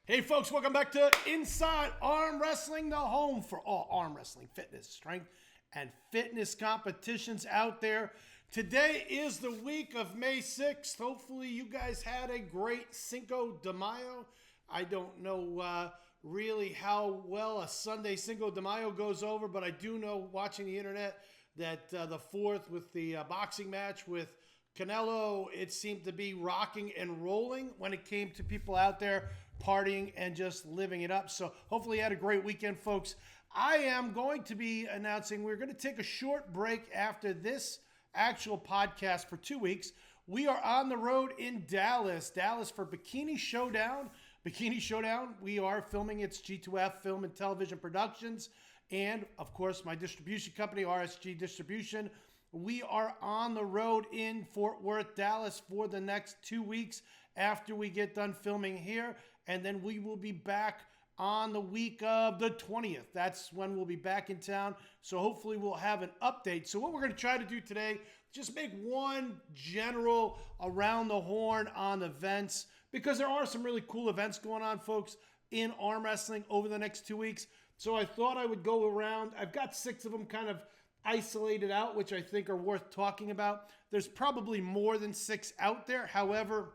Hey folks, welcome back to Inside Arm Wrestling, the home for all arm wrestling, fitness, strength, and fitness competitions out there. Today is the week of May 6th. Hopefully you guys had a great Cinco de Mayo. I don't know really how well a Sunday Cinco de Mayo goes over, but I do know watching the internet that the 4th with the boxing match with Canelo, it seemed to be rocking and rolling when it came to people out there partying and just living it up. So hopefully you had a great weekend, folks. I am going to be announcing we're going to take a short break after this actual podcast for 2 weeks. We are on the road in Dallas for Bikini Showdown. Bikini Showdown, we are filming its G2F Film and Television Productions. And, of course, my distribution company, RSG Distribution. We are on the road in Fort Worth, Dallas for the next 2 weeks after we get done filming here. And then we will be back on the week of the 20th. That's when we'll be back in town. So hopefully we'll have an update. So what we're going to try to do today, just make one general around the horn on events, because there are some really cool events going on, folks, in arm wrestling over the next 2 weeks. So I thought I would go around. I've got 6 of them kind of isolated out, which I think are worth talking about. There's probably more than 6 out there. However,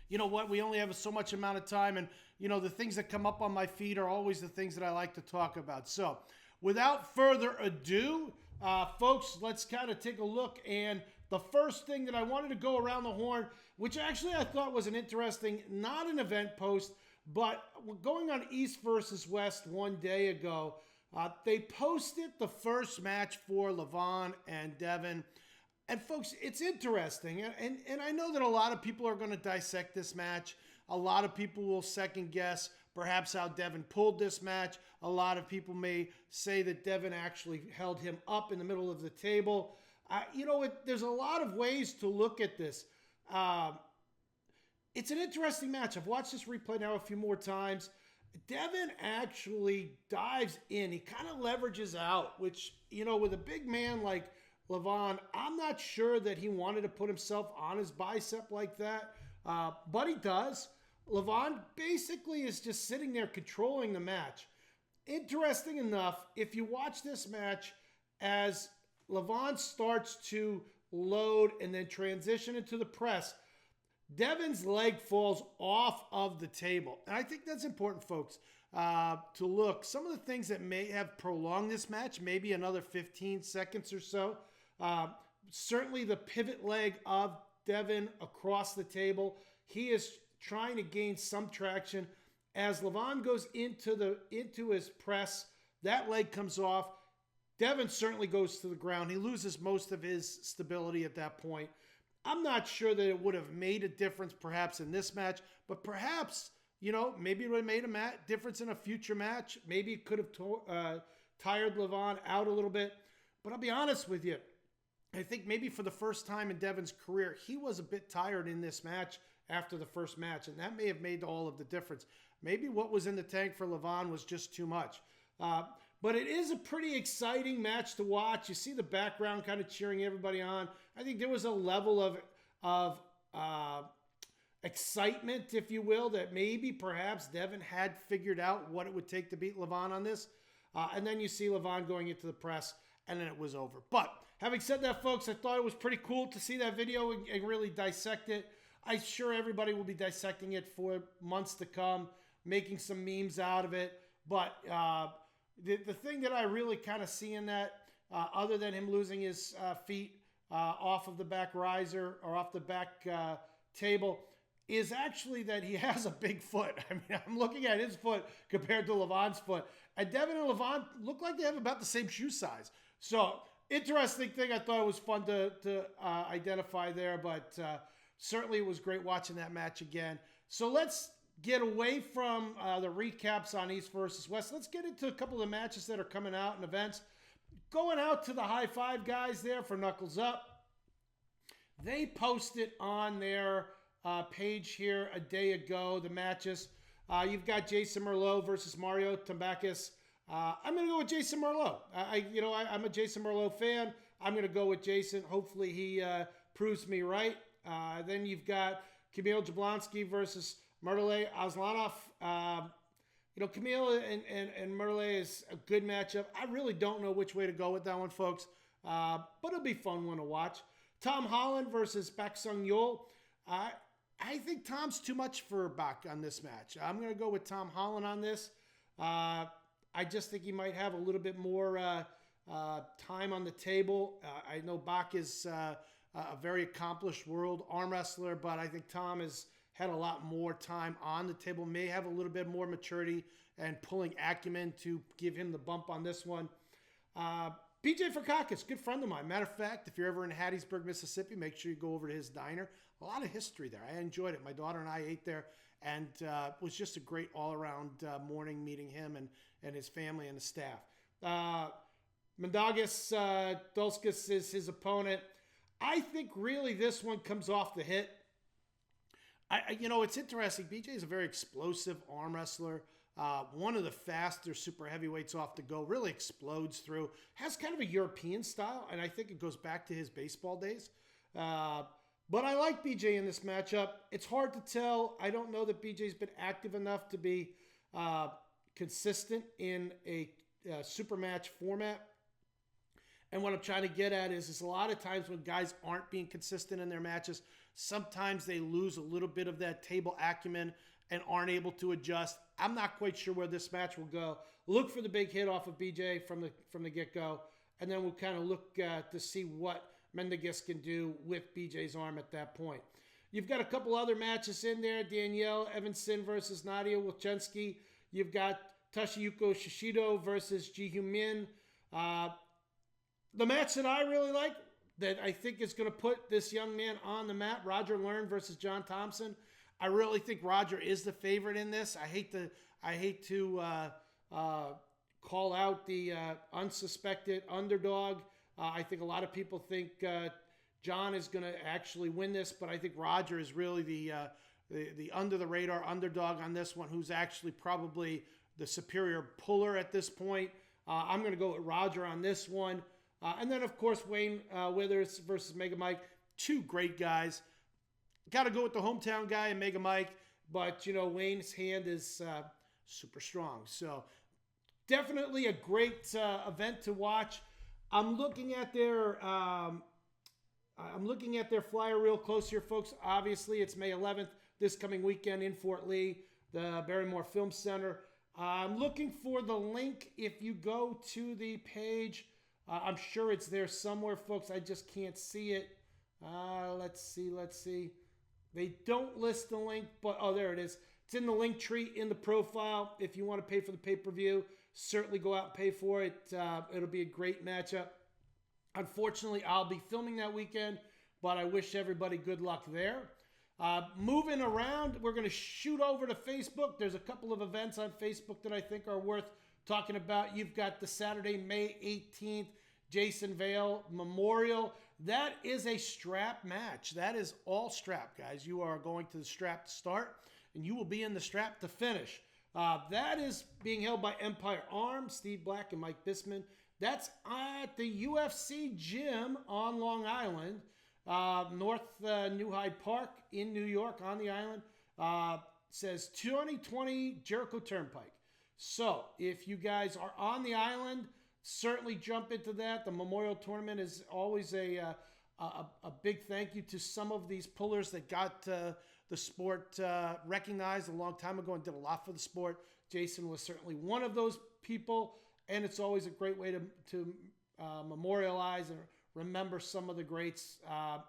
you know what? We only have so much amount of time, and you know the things that come up on my feed are always the things that I like to talk about. So without further ado, folks, let's kind of take a look. And the first thing that I wanted to go around the horn, which actually I thought was an interesting, not an event post, but going on East versus West one day ago, they posted the first match for Levan and Devon. And folks, it's interesting. And I know that a lot of people are going to dissect this match. A lot of people will second guess perhaps how Devon pulled this match. A lot of people may say that Devon actually held him up in the middle of the table. There's a lot of ways to look at this. It's an interesting match. I've watched this replay now a few more times. Devon actually dives in. He kind of leverages out, which, with a big man like Levan, I'm not sure that he wanted to put himself on his bicep like that, but he does. Levan basically is just sitting there controlling the match. Interesting enough, if you watch this match, as Levan starts to load and then transition into the press, Devon's leg falls off of the table. And I think that's important, folks, to look. Some of the things that may have prolonged this match, maybe another 15 seconds or so. Certainly the pivot leg of Devon across the table. He is trying to gain some traction. As Levan goes into his press, that leg comes off. Devon certainly goes to the ground. He loses most of his stability at that point. I'm not sure that it would have made a difference perhaps in this match, but perhaps, maybe it would have made a difference in a future match. Maybe it could have tired Levan out a little bit. But I'll be honest with you. I think maybe for the first time in Devon's career, he was a bit tired in this match after the first match, and that may have made all of the difference. Maybe what was in the tank for Levan was just too much. But it is a pretty exciting match to watch. You see the background kind of cheering everybody on. I think there was a level of excitement, if you will, that maybe perhaps Devon had figured out what it would take to beat Levan on this. And then you see Levan going into the press, and then it was over. But having said that, folks, I thought it was pretty cool to see that video and really dissect it. I'm sure everybody will be dissecting it for months to come, making some memes out of it. But the thing that I really kind of see in that, other than him losing his feet off of the back riser or off the back table, is actually that he has a big foot. I mean, I'm looking at his foot compared to Levan's foot. And Devon and Levan look like they have about the same shoe size. So, interesting thing. I thought it was fun to identify there, but certainly it was great watching that match again. So let's get away from the recaps on East versus West. Let's get into a couple of the matches that are coming out and events. Going out to the High Five guys there for Knuckles Up. They posted on their page here a day ago the matches. You've got Jason Merlot versus Mario Tambakis. I'm going to go with Jason Merlot. I'm a Jason Merlot fan. I'm going to go with Jason. Hopefully he proves me right. Then you've got Kamil Jablonski versus Murderley, Aslanov. Camille and Murderley is a good matchup. I really don't know which way to go with that one, folks. But it'll be a fun one to watch. Tom Holland versus Bak Sung Yeol. I think Tom's too much for Bak on this match. I'm going to go with Tom Holland on this. I just think he might have a little bit more time on the table. I know Bak is a very accomplished world arm wrestler, but I think Tom has had a lot more time on the table, may have a little bit more maturity and pulling acumen to give him the bump on this one. BJ Fakakis, good friend of mine. Matter of fact, if you're ever in Hattiesburg, Mississippi, make sure you go over to his diner. A lot of history there. I enjoyed it. My daughter and I ate there, and it was just a great all-around morning meeting him and his family and the staff. Mendagas Dulskis is his opponent. I think really this one comes off the hit. It's interesting. BJ is a very explosive arm wrestler. One of the faster super heavyweights off the go, really explodes through, has kind of a European style, and I think it goes back to his baseball days. But I like BJ in this matchup. It's hard to tell. I don't know that BJ's been active enough to be consistent in a super match format. And what I'm trying to get at is a lot of times when guys aren't being consistent in their matches, sometimes they lose a little bit of that table acumen and aren't able to adjust. I'm not quite sure where this match will go. Look for the big hit off of BJ from the get-go, and then we'll kind of look to see what Mendagas can do with BJ's arm at that point. You've got a couple other matches in there. Danielle Evanson versus Nadia Wilczynski. You've got Toshiyuko Shishido versus Ji Hyun Min. The match that I really like, that I think is going to put this young man on the map, Roger Learn versus John Thompson. I really think Roger is the favorite in this. I hate to call out the unsuspected underdog. I think a lot of people think John is going to actually win this, but I think Roger is really the under the radar underdog on this one, who's actually probably the superior puller at this point. I'm going to go with Roger on this one. And then, of course, Wayne Withers versus Mega Mike. Two great guys. Got to go with the hometown guy and Mega Mike. But, Wayne's hand is super strong. So, definitely a great event to watch. I'm looking at their flyer real close here, folks. Obviously, it's May 11th, this coming weekend in Fort Lee, the Barrymore Film Center. I'm looking for the link. If you go to the page, I'm sure it's there somewhere, folks. I just can't see it. Let's see. They don't list the link, but there it is. It's in the link tree in the profile. If you want to pay for the pay-per-view, certainly go out and pay for it. It'll be a great matchup. Unfortunately, I'll be filming that weekend, but I wish everybody good luck there. Moving around, we're going to shoot over to Facebook. There's a couple of events on Facebook that I think are worth talking about. You've got the Saturday, May 18th, Jason Vale Memorial. That is a strap match. That is all strap, guys. You are going to the strap to start, and you will be in the strap to finish. That is being held by Empire Arms, Steve Black and Mike Bisman. That's at the UFC gym on Long Island, North New Hyde Park in New York on the island. Says 2020 Jericho Turnpike. So if you guys are on the island, certainly jump into that. The Memorial Tournament is always a big thank you to some of these pullers that got the sport recognized a long time ago and did a lot for the sport. Jason was certainly one of those people, and it's always a great way to memorialize and remember some of the greats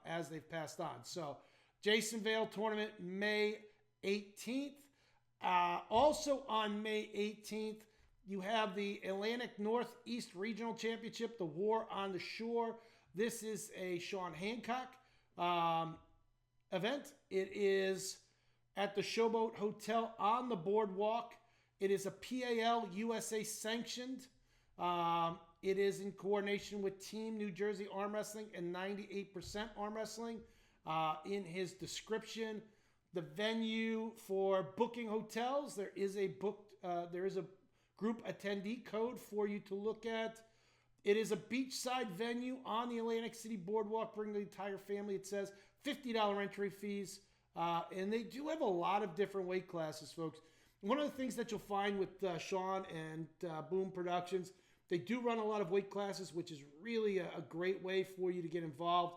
as they've passed on. So Jason Vale Tournament, May 18th. Also on May 18th, you have the Atlantic Northeast Regional Championship, the War on the Shore. This is a Sean Hancock event. It is at the Showboat Hotel on the boardwalk. It is a PAL USA sanctioned. It is in coordination with Team New Jersey Arm Wrestling and 98% Arm Wrestling. In his description, the venue for booking hotels, there is a group attendee code for you to look at. It is a beachside venue on the Atlantic City Boardwalk. Bring the entire family. It says $50 entry fees. And they do have a lot of different weight classes, folks. One of the things that you'll find with Sean and Boom Productions, they do run a lot of weight classes, which is really a great way for you to get involved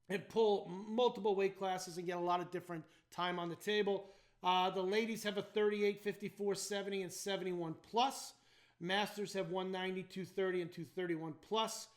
and pull multiple weight classes and get a lot of different time on the table. The ladies have a 38, 54, 70, and 71 plus. Masters have 190, 230, and 231 plus.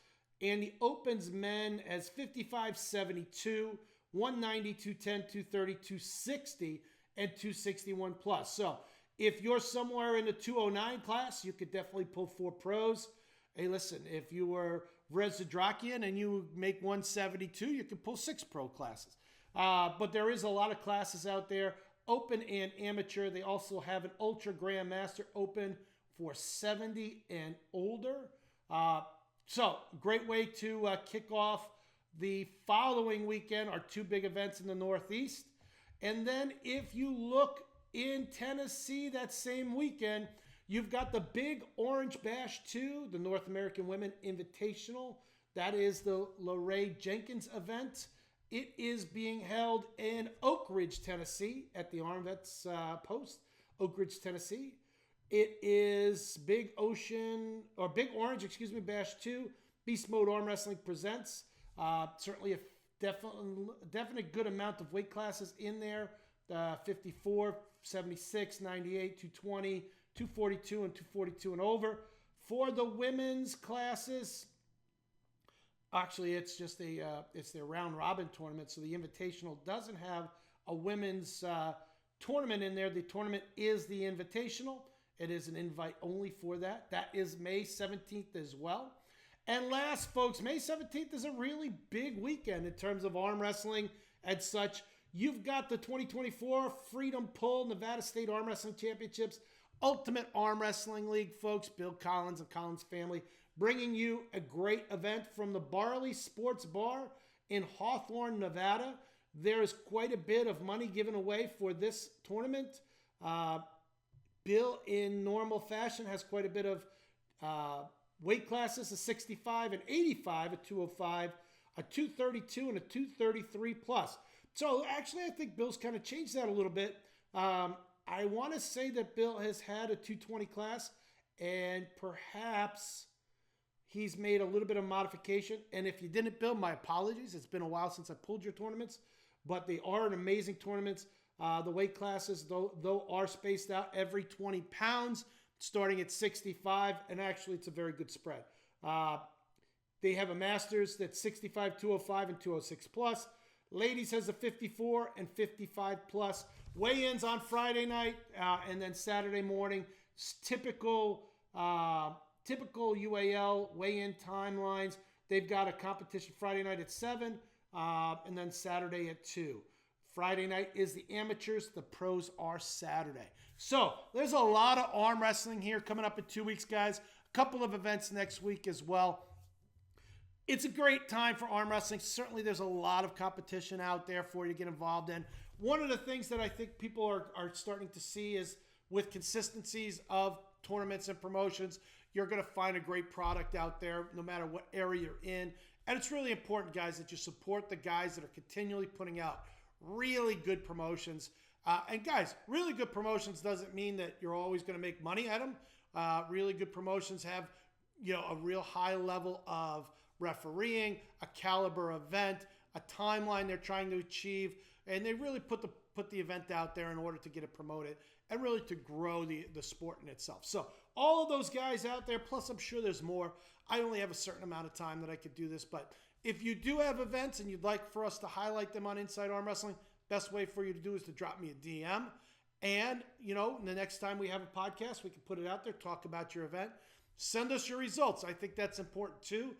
And the Opens men as 55, 72, 190, 210, 230, 260, and 261 plus. So if you're somewhere in the 209 class, you could definitely pull 4 pros. Hey, listen, if you were Rez Zadrakian and you make 172, you can pull 6 pro classes. But there is a lot of classes out there, open and amateur. They also have an Ultra Grandmaster Open for 70 and older. So great way to kick off the following weekend, our 2 big events in the Northeast. And then if you look in Tennessee that same weekend, you've got the Big Orange Bash 2, the North American Women Invitational. That is the Lorraine Jenkins event. It is being held in Oak Ridge, Tennessee at the ArmVets Post, Oak Ridge, Tennessee. It is Big Orange, Bash 2, Beast Mode Arm Wrestling presents. Certainly a definite good amount of weight classes in there. 54, 76, 98, 220, 242, and 242 and over. For the women's classes, actually it's just it's their round robin tournament, so the Invitational doesn't have a women's tournament in there. The tournament is the Invitational. It is an invite only for that. That is May 17th as well. And last, folks, May 17th is a really big weekend in terms of arm wrestling and such. You've got the 2024 Freedom Pull Nevada State Arm Wrestling Championships, Ultimate Arm Wrestling League, folks. Bill Collins and Collins family bringing you a great event from the Barley Sports Bar in Hawthorne, Nevada. There is quite a bit of money given away for this tournament. Bill, in normal fashion, has quite a bit of weight classes, a 65 and 85, a 205, a 232, and a 233 plus. So actually, I think Bill's kind of changed that a little bit. I want to say that Bill has had a 220 class, and perhaps he's made a little bit of modification. And if you didn't, Bill, my apologies. It's been a while since I pulled your tournaments, but they are an amazing tournaments. The weight classes, though, are spaced out every 20 pounds, starting at 65, and actually it's a very good spread. They have a Masters that's 65, 205, and 206 plus. Ladies has a 54 and 55 plus. Weigh-ins on Friday night and then Saturday morning. Typical UAL weigh-in timelines. They've got a competition Friday night at 7 and then Saturday at 2. Friday night is the amateurs. The pros are Saturday. So there's a lot of arm wrestling here coming up in 2 weeks, guys. A couple of events next week as well. It's a great time for arm wrestling. Certainly there's a lot of competition out there for you to get involved in. One of the things that I think people are starting to see is with consistencies of tournaments and promotions, you're going to find a great product out there no matter what area you're in. And it's really important, guys, that you support the guys that are continually putting out really good promotions. And guys, really good promotions doesn't mean that you're always going to make money at them. Really good promotions have, a real high level of refereeing, a caliber event, a timeline they're trying to achieve, and they really put the event out there in order to get it promoted and really to grow the sport in itself. So all of those guys out there, plus I'm sure there's more. I only have a certain amount of time that I could do this, but if you do have events and you'd like for us to highlight them on Inside Arm Wrestling, best way for you to do is to drop me a DM. And, the next time we have a podcast, we can put it out there, talk about your event. Send us your results. I think that's important too.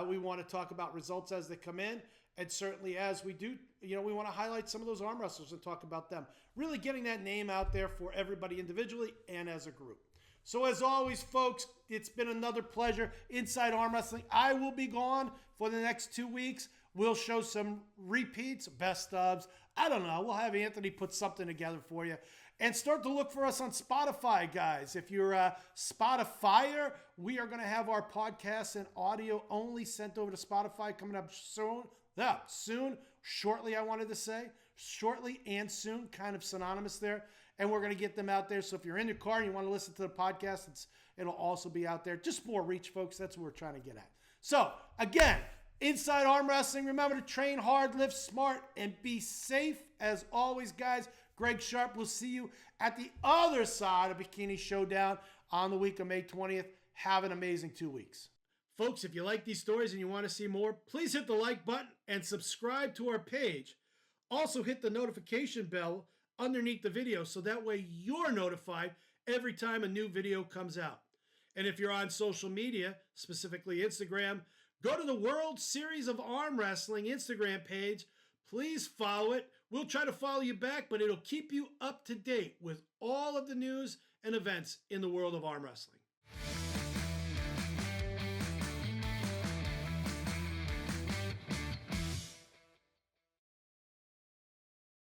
We want to talk about results as they come in. And certainly as we do, we want to highlight some of those arm wrestlers and talk about them. Really getting that name out there for everybody individually and as a group. So as always, folks, it's been another pleasure. Inside Arm Wrestling. I will be gone for the next 2 weeks. We'll show some repeats, best ofs. I don't know. We'll have Anthony put something together for you. And start to look for us on Spotify, guys. If you're a Spotifyer, we are going to have our podcasts and audio only sent over to Spotify coming up soon. Shortly, I wanted to say. shortly and soon, kind of synonymous there. And we're going to get them out there. So if you're in your car and you want to listen to the podcast, it'll also be out there. Just more reach, folks. That's what we're trying to get at. So again, Inside Arm Wrestling. Remember to train hard, live smart, and be safe. As always, guys, Gregg Sharp will see you at the other side of Bikini Showdown on the week of May 20th. Have an amazing 2 weeks. Folks, if you like these stories and you want to see more, please hit the like button and subscribe to our page. Also hit the notification bell underneath the video so that way you're notified every time a new video comes out. And if you're on social media, specifically Instagram, go to the World Series of Arm Wrestling Instagram page. Please follow it. We'll try to follow you back, but it'll keep you up to date with all of the news and events in the world of arm wrestling.